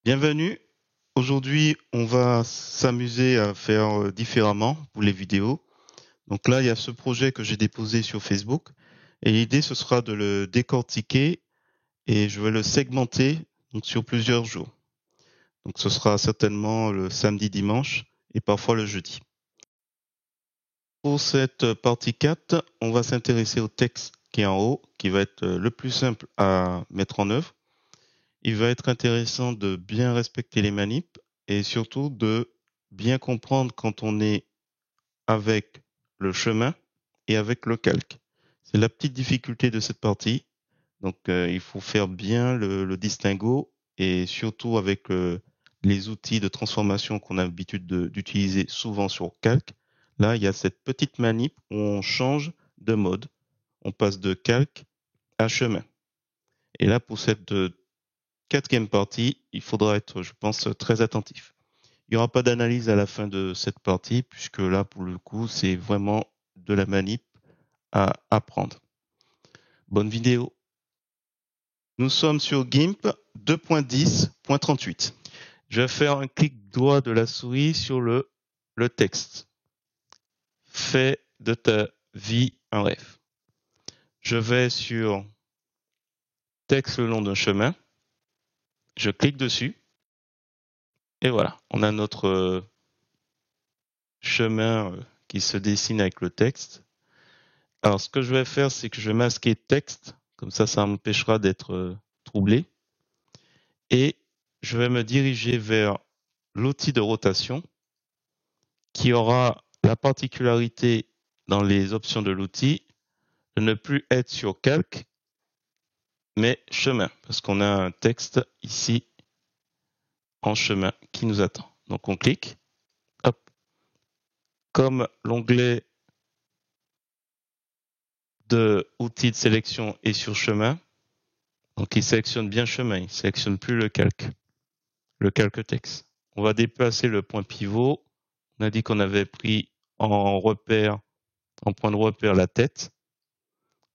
Bienvenue. Aujourd'hui, on va s'amuser à faire différemment pour les vidéos. Donc là, il y a ce projet que j'ai déposé sur Facebook et l'idée, ce sera de le décortiquer et je vais le segmenter donc, sur plusieurs jours. Donc ce sera certainement le samedi, dimanche et parfois le jeudi. Pour cette partie 4, on va s'intéresser au texte qui est en haut, qui va être le plus simple à mettre en œuvre. Il va être intéressant de bien respecter les manips et surtout de bien comprendre quand on est avec le chemin et avec le calque. C'est la petite difficulté de cette partie. Donc, il faut faire bien le distinguo et surtout avec les outils de transformation qu'on a l'habitude d'utiliser souvent sur calque. Là, il y a cette petite manip où on change de mode. On passe de calque à chemin. Et là, pour cette quatrième partie, il faudra être, je pense, très attentif. Il n'y aura pas d'analyse à la fin de cette partie, puisque là, pour le coup, c'est vraiment de la manip à apprendre. Bonne vidéo. Nous sommes sur GIMP 2.10.38. Je vais faire un clic droit de la souris sur le texte. Fais de ta vie un rêve. Je vais sur texte le long d'un chemin. Je clique dessus. Et voilà, on a notre chemin qui se dessine avec le texte. Alors, ce que je vais faire, c'est que je vais masquer texte. Comme ça m'empêchera d'être troublé. Et je vais me diriger vers l'outil de rotation qui aura la particularité dans les options de l'outil de ne plus être sur calque, mais chemin, parce qu'on a un texte ici en chemin qui nous attend. Donc, on clique. Hop. Comme l'onglet de outils de sélection est sur chemin, donc il sélectionne bien chemin, il ne sélectionne plus le calque texte. On va déplacer le point pivot. On a dit qu'on avait pris en point de repère la tête.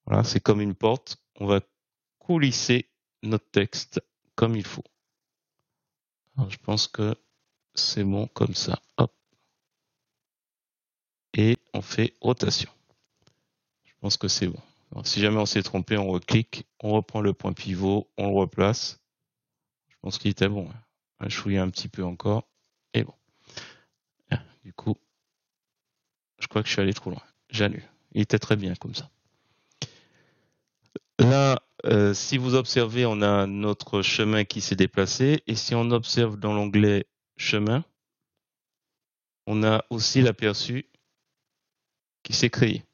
Voilà, c'est comme une porte. On va coulisser notre texte comme il faut. Alors, je pense que c'est bon comme ça. Hop. Et on fait rotation. Je pense que c'est bon. Alors, si jamais on s'est trompé, on reclique, on reprend le point pivot, on le replace. Je pense qu'il était bon. Un chouiller un petit peu encore. Et bon. Du coup, je crois que je suis allé trop loin. J'annule. Il était très bien comme ça. Là, si vous observez, on a notre chemin qui s'est déplacé. Et si on observe dans l'onglet chemin, on a aussi l'aperçu qui s'est créé.